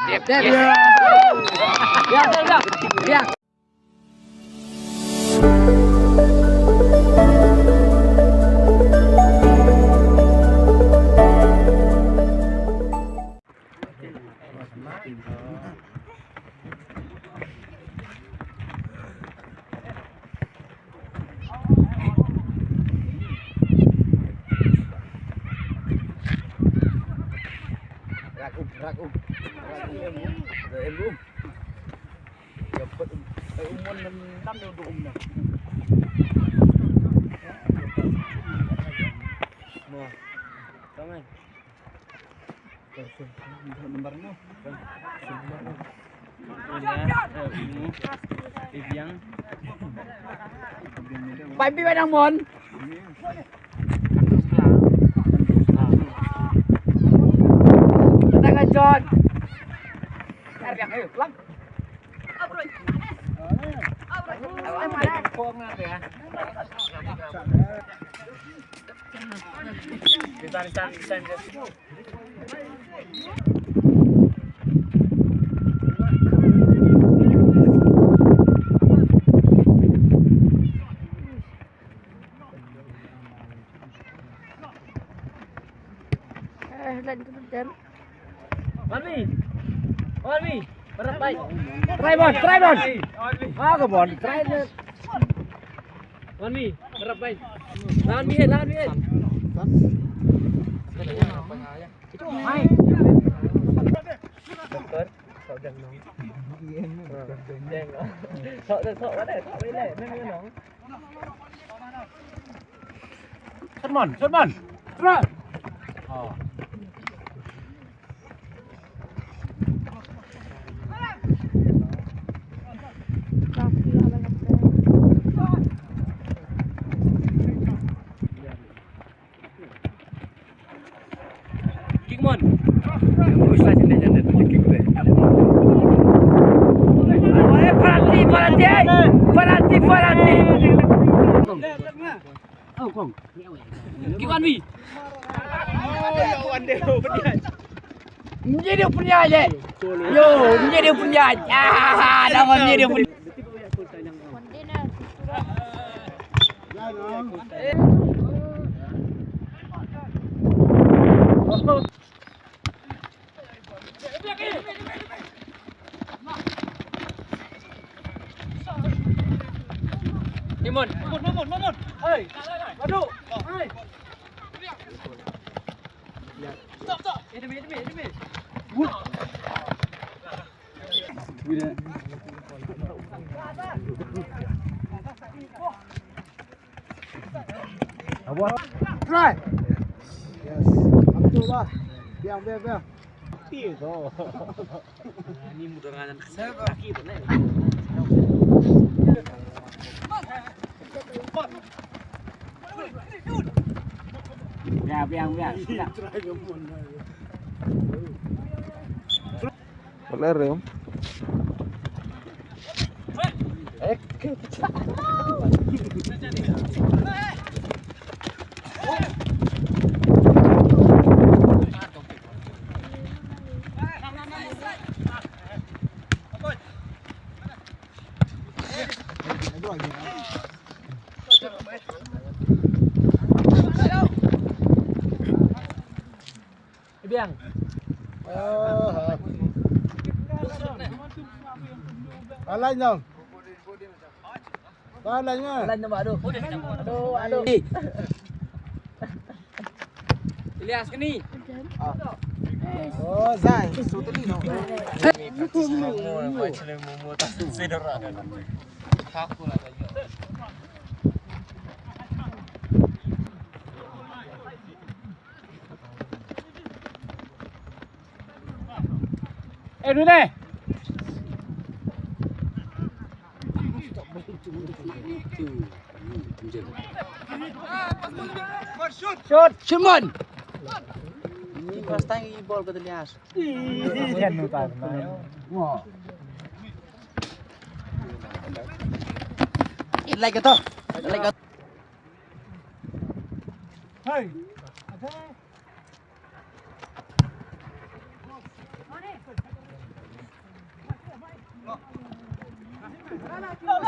Đẹp. Đẹp. Rak em dapat umur 6 untuk umur. Mau, tangan. Nomormu. Yang. Baik pi nang mon. Tangan John. Yang ayo, lang. Wanmi, berat baik. Try bon. Ah, ke bon, try. Wanmi, berat baik. Lawan mi. Itu mai. Doktor, sok jangan nong. Sok quá đấy, sok đây, mấy nong. Xuất mòn. Ra. Kikmon. Usah jangan kick deh. Parati. Oh, kong. Kikwan bi. Menjadi punya aja. Yo, menjadi punya. Nama menjadi punya. Mon. Hei, aduh. Hei. Stop. Ini. Bila. Apa? Try. Yes. Betul lah. Biang. Itu. Ini mudah-mudahan kaki itu nih. Biang. Boleh rem. Biang. Lain dong. Lain nama aduh. Ilyas ke ni? Oh, Zai. Sutuli no. Dulu deh. Shoot mon. Ini first time ball ke Ilyas. Jangan lupa main. Wah. Like itu. Hey.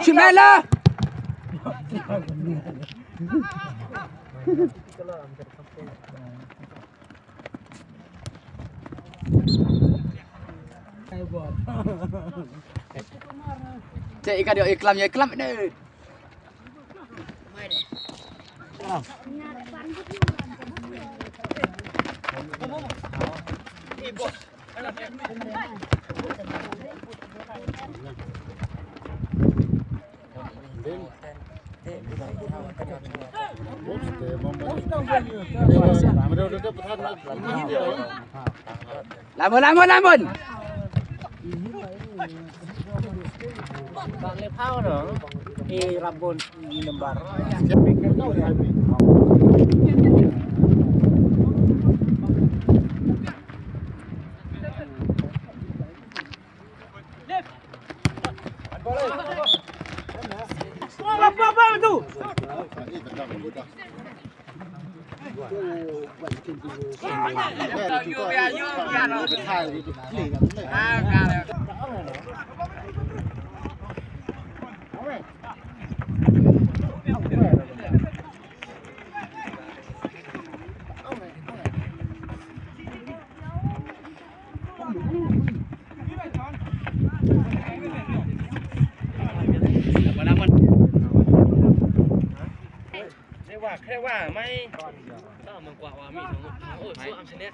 Cimela. Cek ikan dia iklamnya iklam ini. Lamun. Bang lepau dong. Rabon lembar. Apa itu?แค่ว่าไม่ต้องมันกว่าว่ามีทั้งโอ้ยอันนี้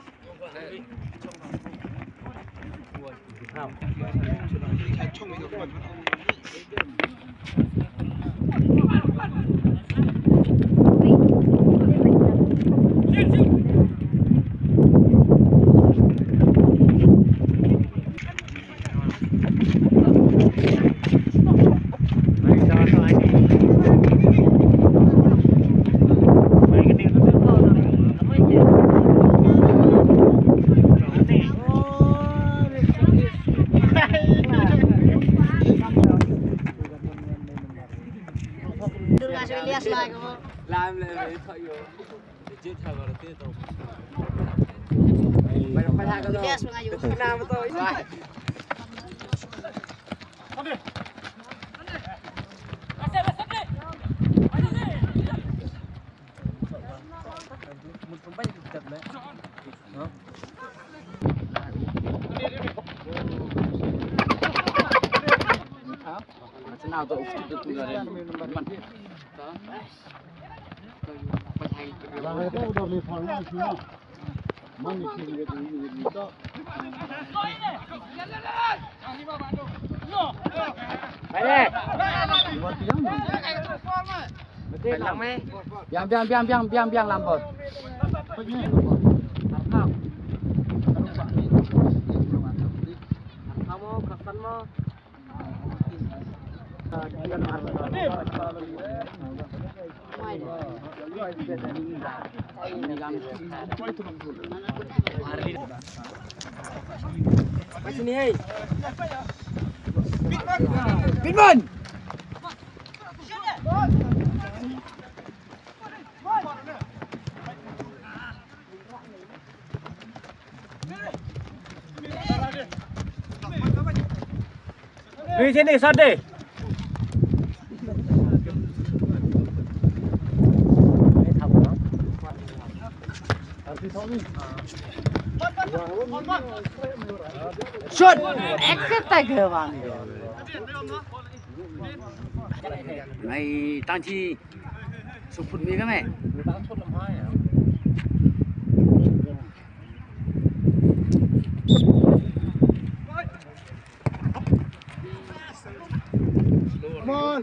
làm lại thôi vô chết thằng vào tiếp tục mày phải thang cái đó cái nào mà tôi nào tôi cũng ra đây mặt đó Hãy subscribe cho kênh Ghiền Mì Gõ để không bỏ lỡ những video biang làm bột sini hei Pitman đi sini shot đi Shoot! Ekta ke bang. Mày tăng chi sụp phun mi cái mày. Come on.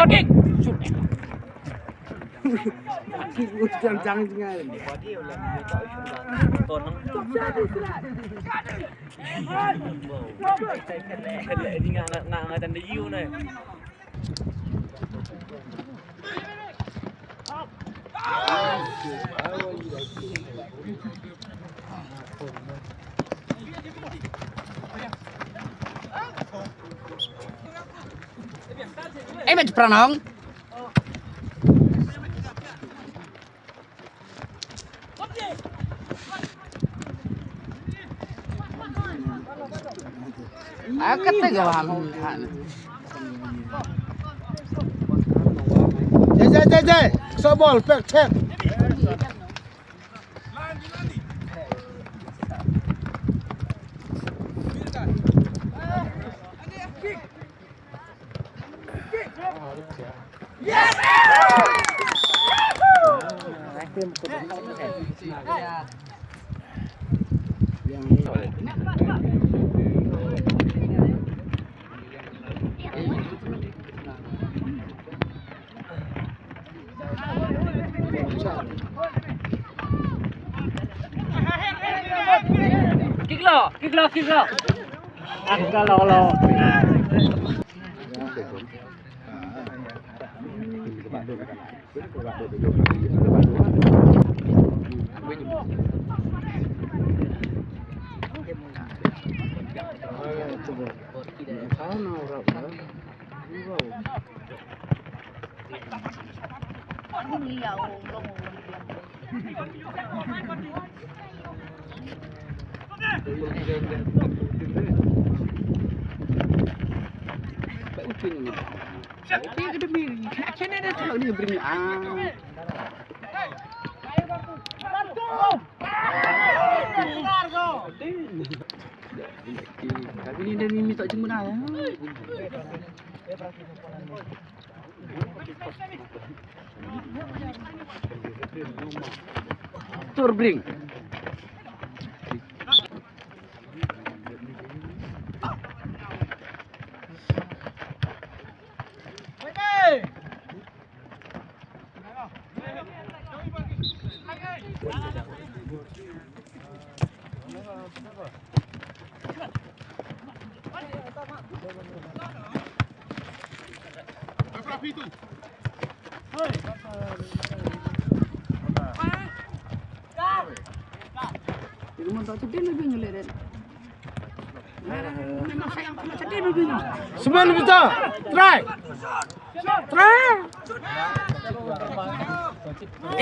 Kick. Jangan macam pranong. Aku kata gawang. Jai. So ball, back check. Kick lo. Agak lo. Kali ni dia minta jemput dah. Tur bring. Sembilan kita. Try.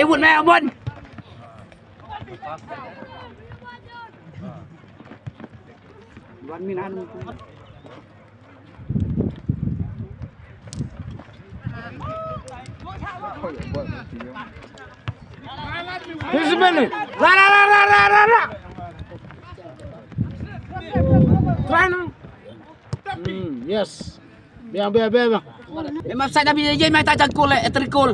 Buat main abon. Buat minan. Sembilan. La. Try now. Yes. Biar. Memang saya dah bila je main tak cangkul terikul.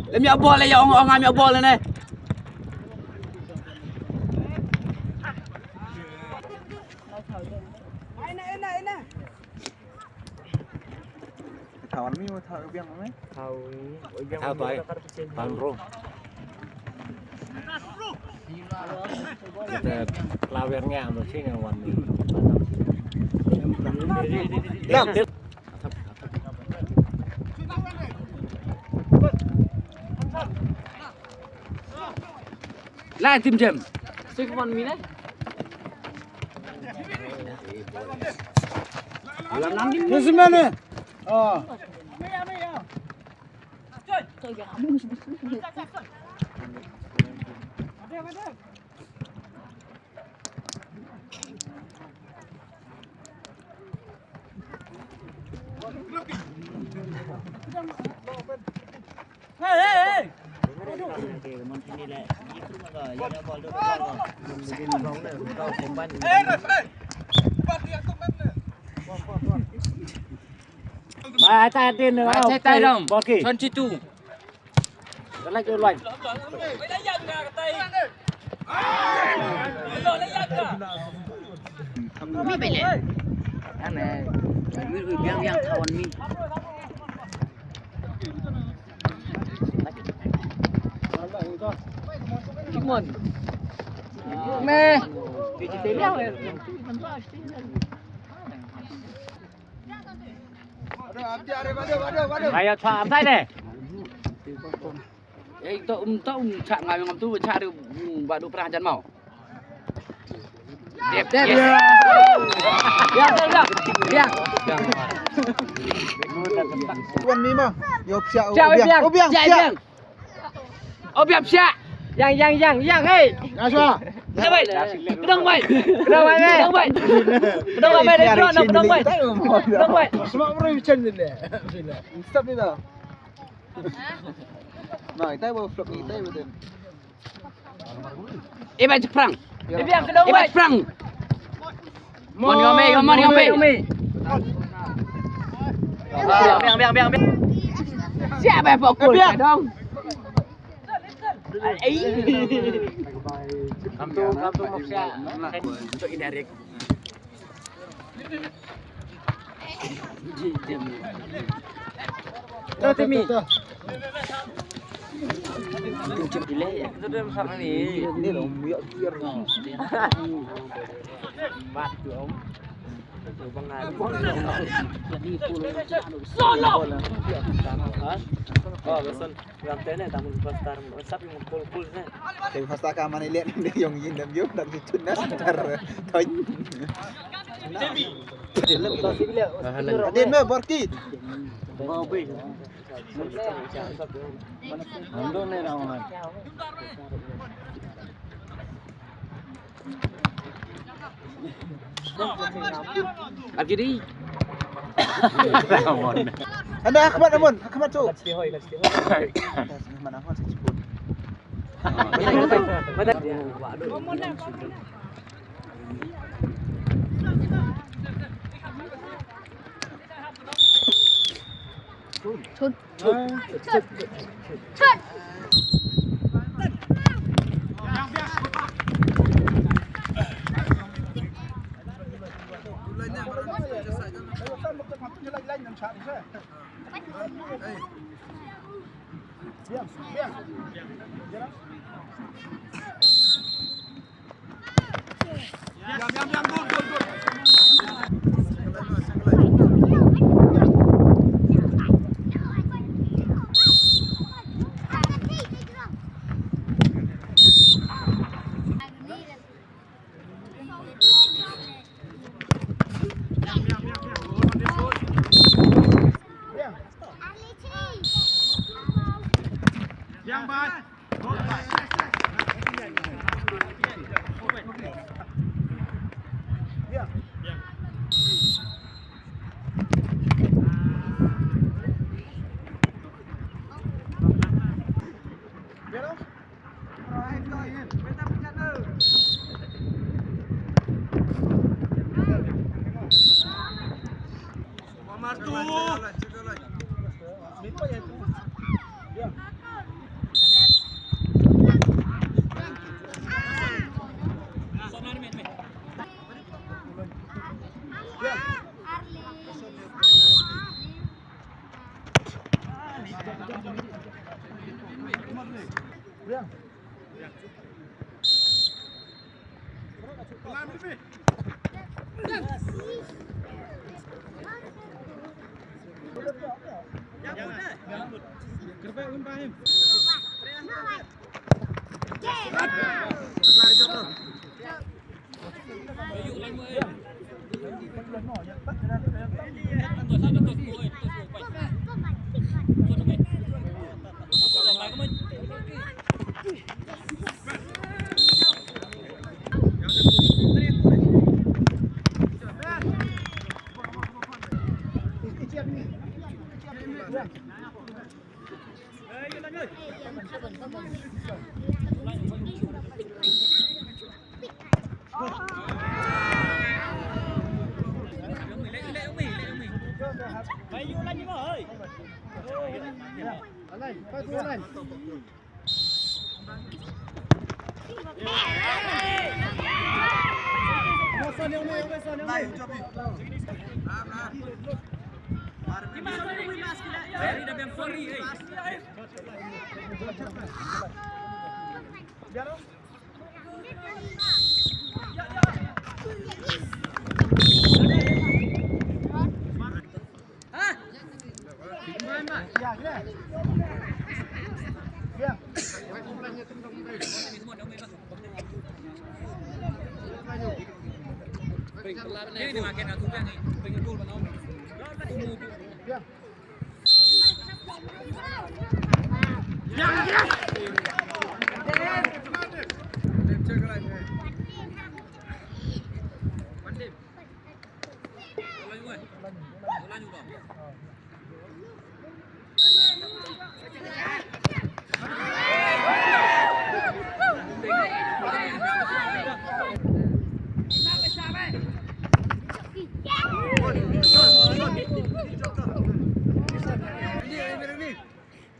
Demi abol ya orang ambil abol ni. Kawan mi mau tahu biang apa? Tahu baik. Panro. Kita lawernya anu sih ngawan ni. Lah tim jam. Sikman mi ni. Sembilan. Oh. Ba ta tin nữa. Chạy tay đồng. 22. Lấy cho loài. Mi balik. Ana. Mi biang kawan mi. Sikman. Me. Mày thoa tay này. Untuk cak ngai ngam tu cak dia badu perah jan mau. Dep. Biang. Tuan ni mah. Yo siap. Obiang. Obiang siap. Yang hei. Ngaswa. Kedong baik. Kedong baik. Kedong baik. Kedong baik dari drone kedong baik. Kedong baik. Semua orang macam ni deh. Stop ni dah. Nah, kita bawa vlog kita betul. Ibat perang. Obiang kedong Ibat baik. perang. Mon ngombe. Biang. Siapa yang pukul dong? Kampung maksudnya. Untuk indirect. Timi. Itu dia besar ni. Ini loh, biar biar. Mat tu om. Solo. Oh, betul. Yang tene tamu pasar, sapi mukul ni. Tapi pasta kaman ni lihat ni yang yin dan biar dak itu nas ntar toy. Adin me borkit. Ando ni rawan. Akhiri. Anda Ahmad namun, Ahmad tu. Mana Ahmad sebut.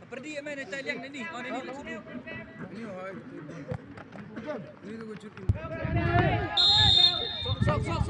Perdi main Thailand ni. Oh ni maksud dia. Sok.